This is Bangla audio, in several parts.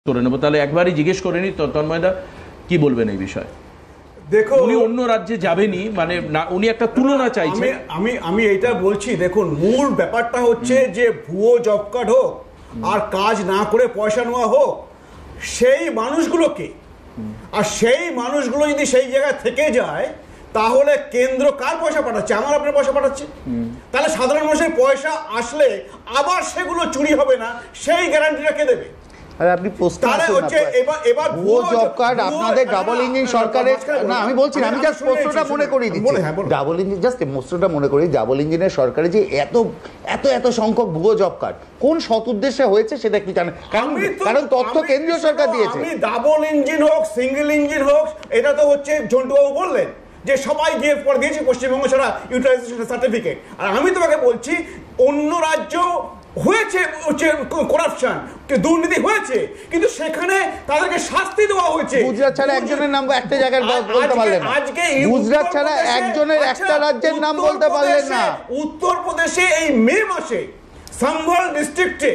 করে নেবো। তাহলে একবারই জিজ্ঞেস করে নি তন্ময়দা কি বলবেন এই বিষয়ে? দেখো, উনি অন্য রাজ্যে যাবেনি, মানে উনি একটা তুলনা চাইছেন। আমি এইটা বলছি, দেখুন মূল ব্যাপারটা হচ্ছে যে ভুয়ো জব কার্ড হোক আর কাজ না করে পয়সা নেওয়া হোক, সেই মানুষগুলোকে, আর সেই মানুষগুলো যদি সেই জায়গায় থেকে যায়, তাহলে কেন্দ্র কার পয়সা পাঠাচ্ছে? আমার আপনার পয়সা পাঠাচ্ছে। তাহলে সাধারণ মানুষের পয়সা আসলে আবার সেগুলো চুরি হবে না, সেই গ্যারান্টিটা কে দেবে? আপনি ভুয়ো জব কার্ড আপনাদের ডাবল ইঞ্জিন সরকারের, না আমি বলছি না, আমি জাস্ট প্রশ্নটা মনে করিয়ে দিচ্ছি। ডাবল ইঞ্জিন, জাস্ট প্রশ্নটা মনে করি, ডাবল ইঞ্জিনের সরকারে যে এত এত এত সংখ্যক ভুয়ো জব কার্ড কোন সৎ উদ্দেশ্যে হয়েছে সেটা কি জানেন? কারণ তথ্য কেন্দ্রীয় সরকার দিয়েছে। আমি ডাবল ইঞ্জিন হোক সিঙ্গেল ইঞ্জিন হোক, এটা তো হচ্ছে ঝন্টুবাবু বললেন যে সবাই গিয়ে পরে দিয়েছে পশ্চিমবঙ্গ ছাড়া ইউটিলাইজেশন সার্টিফিকেট। আর আমি তোমাকে বলছি অন্য রাজ্য হয়েছে করাপশন, দুর্নীতি হয়েছে, কিন্তু সেখানে তাদেরকে শাস্তি দেওয়া হয়েছে। গুজরাট ছাড়া একজনের নাম একটা জায়গায় বলতে পারলেন না। আজকে গুজরাট ছাড়া একজনের একটা রাজ্যের নাম বলতে পারলেন না। উত্তরপ্রদেশে এই মে মাসে সম্বল ডিস্ট্রিক্টে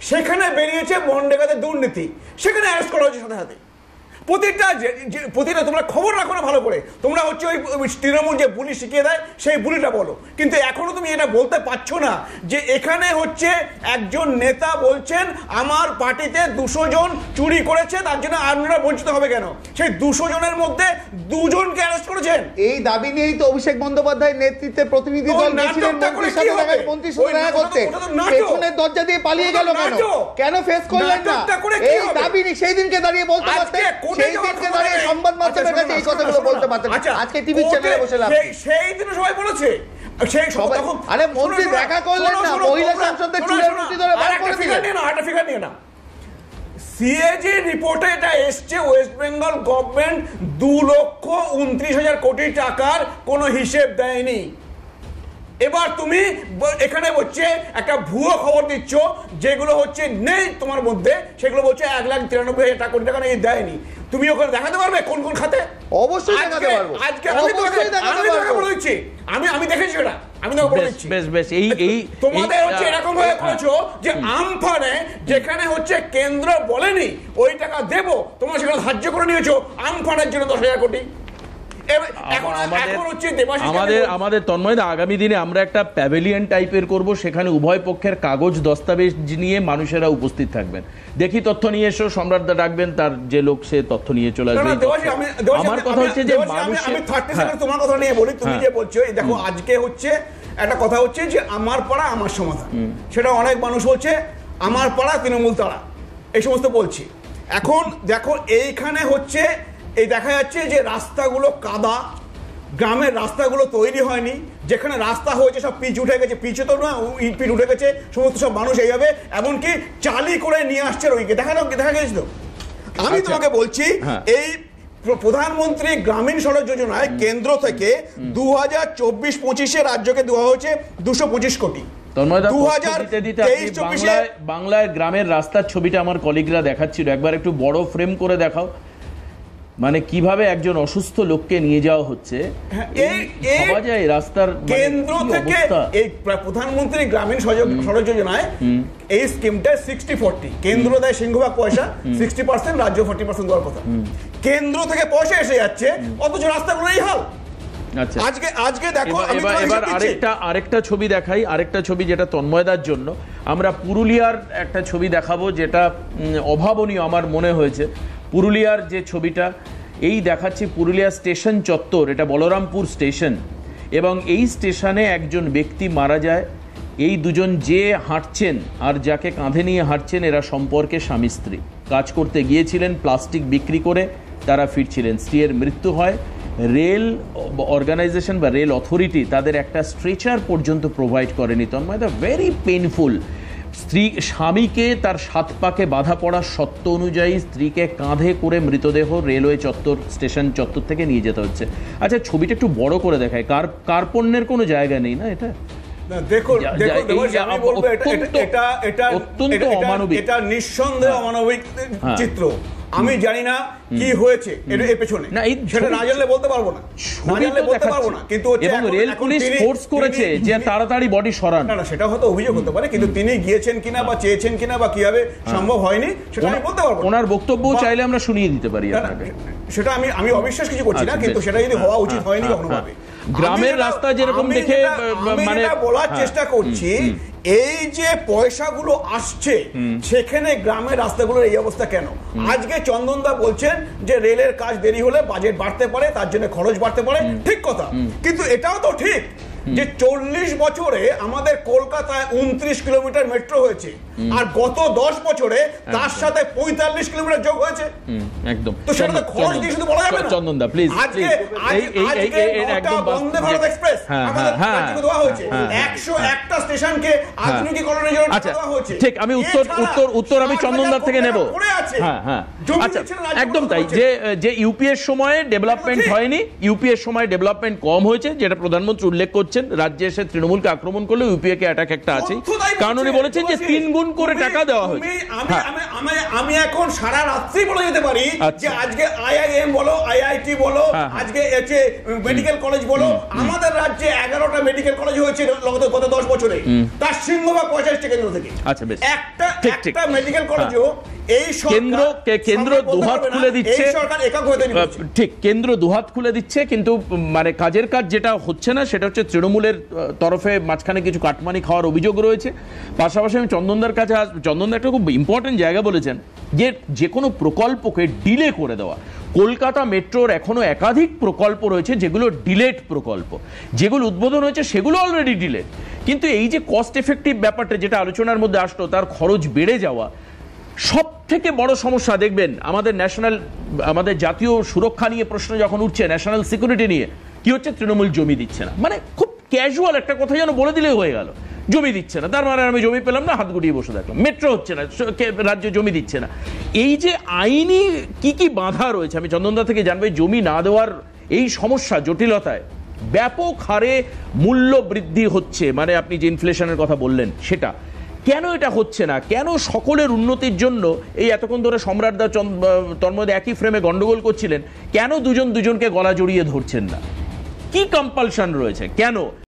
সেখানে বেরিয়েছে মনরেগাতে দুর্নীতি, সেখানে অ্যারেস্ট করা হয়েছে সাথে সাথে। প্রতিটা তোমরা খবর রাখো না ভালো করে, তোমরা হচ্ছে ওই তৃণমূল যে বুলি শিখিয়ে দেয় সেই বুলিটা বলো, কিন্তু এখনো তুমি এটা বলতে পারছো না যে এখানে হচ্ছে একজন নেতা বলছেন আমার পার্টিতে 200 জন চুরি করেছে, তার জন্য আপনারা বঞ্চিত হবে কেন? সেই 200 জনের মধ্যে 2 জনকে অ্যারেস্ট করেছেন। এই দাবি নিয়েই তো অভিষেক বন্দ্যোপাধ্যায়ের নেতৃত্বে প্রতিনিধি দল গিয়েছিলেন মন্ত্রীর সাথে দেখা করতে। পেছনের দরজা দিয়ে পালিয়ে গেল কেন? কেন ফেস করলেন না? এই দাবি সেই দিনকে দাঁড়িয়ে বলতে পারতেন, সেই দিনকে দাঁড়িয়ে সংবাদ মাধ্যমের কাছে এই কথাগুলো বলতে পারতেন। আজকে টিভি চ্যানেলে বসে লাভ। সেই দিন সবাই বলেছে, সেই সবাই, আরে মন্ত্রী দেখা করলেন না, মহিলা সাংসদদের চুলের মুঠি ধরে বার করে দিলেন। একটা ফিগার নিয়ে না, সিএজি রিপোর্টে এটা এসছে, ওয়েস্ট বেঙ্গল গভর্নমেন্ট 2,29,000 কোটি টাকার কোনো হিসেব দেয়নি। এবার তুমি এখানে হচ্ছে একটা ভুয়ো খবর দিচ্ছ, যেগুলো হচ্ছে নেই তোমার মধ্যে, সেগুলো বলছে 1,93,000 কোটি টাকা নিয়ে দেয়নি। তুমি ওখানে দেখাতে পারবে কোন কোন খাতে? অবশ্যই দেখাতে পারবো। আজকে আমি বলে দিচ্ছি, আমি দেখেছি ওটা, আমি তোমাকে বলে দিচ্ছি। বেশ এই তোমাদের হচ্ছে এরকম ভাবে করেছো যে আমফানে যেখানে হচ্ছে কেন্দ্র বলেনি ওই টাকা দেবো, তোমরা সেখানে ধার্য করে নিয়েছো আমফানের জন্য 10,000 কোটি। আমাদের তন্ময়দা আগামী দিনে আমরা একটা প্যাভিলিয়ন টাইপের করব, সেখানে উভয় পক্ষের কাগজ দস্তাবেজ নিয়ে মানুষেরা উপস্থিত থাকবেন। দেখি তথ্য নিয়ে এসো, সম্রাটদা ডাকবেন, তার যে লোক সে তথ্য নিয়ে চলে আসবে। আমার কথা হচ্ছে যে তোমার কথা নিয়ে বলি, তুমি যে বলছো, দেখো আজকে হচ্ছে একটা কথা হচ্ছে যে আমার পাড়া আমার সমাধান, সেটা অনেক মানুষ বলছে আমার পাড়া তৃণমূল তারা, এই সমস্ত বলছি। এখন দেখো এইখানে হচ্ছে এই দেখা যাচ্ছে যে রাস্তাগুলো কাদা, গ্রামের রাস্তাগুলো তৈরি হয়নি, যেখানে রাস্তা হয়েছে সব পিচ উঠে গেছে, পিচে তো না পিচ উঠে গেছে, সমস্ত সব মানুষ এইভাবে এমনকি চালি করে নিয়ে আসছে ওইকে দেখা গেছিল। আমি তোমাকে বলছি এই প্রধানমন্ত্রী গ্রামীণ সড়ক যোজনায় কেন্দ্র থেকে 2024-25 রাজ্যকে দেওয়া হয়েছে 225 কোটি। বাংলায় গ্রামের রাস্তার ছবিটা আমার কলিগরা দেখাচ্ছিল, একবার একটু বড় ফ্রেম করে দেখাও, মানে কিভাবে একজন অসুস্থ লোককে নিয়ে যাওয়া হচ্ছে রাস্তার কেন্দ্র থেকে। এই প্রধানমন্ত্রী গ্রামীণ সড়ক যোজনায় এই স্কিমটা 60-40, কেন্দ্র দেয় সিংহভাগ পয়সা, 60%, রাজ্য 40% দেওয়ার কথা। কেন্দ্র থেকে পয়সা এসে যাচ্ছে, অথচ রাস্তাগুলো এই হাল। আজকে দেখো, এবার আরেকটা ছবি দেখাই, আরেকটা ছবি যেটা তন্ময়দার জন্য আমরা পুরুলিয়ার একটা ছবি দেখাবো, যেটা অভাবনীয় আমার মনে হয়েছে। পুরুলিয়ার যে ছবিটা এই দেখাচ্ছি, পুরুলিয়া স্টেশন চত্বর, এটা বলরামপুর স্টেশন, এবং এই স্টেশনে একজন ব্যক্তি মারা যায়। এই দুজন যে হাঁটছেন আর যাকে কাঁধে নিয়ে হাঁটছেন, এরা সম্পর্কে স্বামী স্ত্রী, কাজ করতে গিয়েছিলেন, প্লাস্টিক বিক্রি করে তারা ফিরছিলেন, স্ত্রীর মৃত্যু হয়। রেল অর্গানাইজেশন বা রেল অথরিটি তাদের একটা স্ট্রেচার পর্যন্ত প্রোভাইড করেনি। তন্ময়দা, ভেরি পেইনফুল। স্বামীকে তার 7 পাকে বাধা পড়া সত্য অনুযায়ী স্ত্রীকে কাঁধে করে মৃতদেহ রেলওয়ে চত্বর, স্টেশন চত্বর থেকে নিয়ে যেতে হচ্ছে। আচ্ছা, ছবিটা একটু বড় করে দেখায়, কার্পণ্যের কোনো জায়গা নেই না এটা? অত্যন্ত অমানবিক, এটা নিঃসন্দেহে অমানবিক চিত্র। আমি জানি না কি হয়েছে এর পেছনে, না, এই সেটা না জানলে বলতে পারবো না, না জানলে বলতে পারবো না। কিন্তু এবং রেল পুলিশ ফোর্স করেছে যে তাড়াতাড়ি বডি সরান। না, সেটা হয়তো অভিযোগ হতে পারে, কিন্তু তিনি গিয়েছেন কিনা বা চেয়েছেন কিনা বা কিভাবে সম্ভব হয়নি সেটা আমি বলতে পারবো। ওনার বক্তব্য চাইলে আমরা শুনিয়ে দিতে পারি আপনাকে। সেটা আমি অবিশ্বাস কিছু করছি না, কিন্তু সেটা যদি হওয়া উচিত হয়নি কখনো ভাবে। গ্রামের রাস্তা যেরকম দেখে মানে বলার চেষ্টা করছি, এই যে পয়সাগুলো আসছে সেখানে গ্রামের রাস্তাগুলোর এই অবস্থা কেন? আজকে চন্দনদা বলছেন যে রেলের কাজ দেরি হলে বাজেট বাড়তে পারে, তার জন্য খরচ বাড়তে পারে, ঠিক কথা, কিন্তু এটাও তো ঠিক যে 40 বছরে আমাদের কলকাতায় 29 কিলোমিটার মেট্রো হয়েছে, আর গত 10 বছরে তার সাথে 45 কিলোমিটার যোগ হয়েছে। একদম। তো সেটা তো খরচ দিয়ে শুধু বলা যাবে না। চন্দনদা প্লিজ, আজকে একদম বন্দে ভারত এক্সপ্রেস আমাদের রাজ্যকে দেওয়া হয়েছে, 101টা স্টেশনকে আধুনিকীকরণের জন্য দেওয়া হয়েছে। ঠিক, আমি উত্তর আমি চন্দনদার থেকে নেব। হ্যাঁ, আচ্ছা, একদম তাই। যে ইউপিএর সময়ে ডেভেলপমেন্ট হয়নি, ইউপিএর সময় ডেভেলপমেন্ট কম হয়েছে, যেটা প্রধানমন্ত্রী উল্লেখ করছেন। রাজ্যে এসে তৃণমূলকে আক্রমণ করলে ইউপিএ কে অ্যাটাক একটা আছে, কারণ উনি বলেছেন যে 3 গুণ করে টাকা দেওয়া হয়েছে। আমি এখন সারা রাত্রি বলে যেতে পারি যে আজকে আইআইএম বলো, আইআইটি বলো, আজকে মেডিকেল কলেজ বলো, আমাদের রাজ্যে 11টা মেডিকেল কলেজ হয়েছে গত 10 বছরে, তার সিংহভাগ 45টা কেন্দ্র থেকে। আচ্ছা, বেশ, একটা মেডিকেল কলেজও এই কেন্দ্র দুহাত খুলে দিচ্ছে, সরকার একক হতে দিচ্ছে। ঠিক, কেন্দ্র দুহাত খুলে দিচ্ছে, কিন্তু মানে কাজের কাজ যেটা হচ্ছে না সেটা হচ্ছে তৃণমূলের তরফে মাঝখানে কিছু কাটমানি খাওয়ার অভিযোগ রয়েছে। পাশাপাশি আমি চন্দনদার কাছে চন্দনদা একটা খুব ইম্পর্টেন্ট জায়গা বলেছেন যে কোনো প্রকল্পকে ডিলে করে দেওয়া। কলকাতা মেট্রোর এখনো একাধিক প্রকল্প রয়েছে যেগুলো ডিলেড প্রকল্প, যেগুলো উদ্বোধন হয়েছে সেগুলো অলরেডি ডিলেড, কিন্তু এই যে কস্ট এফেক্টিভ ব্যাপারটা যেটা আলোচনার মধ্যে আসলো, তার খরচ বেড়ে যাওয়া, সব থেকে বড় সমস্যা দেখবেন আমাদের জাতীয় সুরক্ষা নিয়ে প্রশ্ন যখন উঠছে, ন্যাশনাল সিকিউরিটি নিয়ে, কি হচ্ছে? তৃণমূল জমি দিচ্ছে না, মানে খুব ক্যাজুয়াল একটা কথা যেন বলে দিলেই হয়ে গেল, জমি দিচ্ছে না, তার মানে আমি জমি পেলাম না, হাত গুটিয়ে বসে থাকলাম। মেট্রো হচ্ছে না, রাজ্য জমি দিচ্ছে না। এই যে আইনি কি বাধা রয়েছে, আমি চন্দনদা থেকে জানবো, জমি না দেওয়ার এই সমস্যা জটিলতায় ব্যাপক হারে মূল্য বৃদ্ধি হচ্ছে, মানে আপনি যে ইনফ্লেশনের কথা বললেন সেটা কেন এটা হচ্ছে না? কেন সকলের উন্নতির জন্য এই এতক্ষণ ধরে সম্রাটদা তন্ময় একই ফ্রেমে গন্ডগোল করছিলেন, কেন দুজনকে গলা জড়িয়ে ধরছেন না? কি কম্পালশন রয়েছে কেন?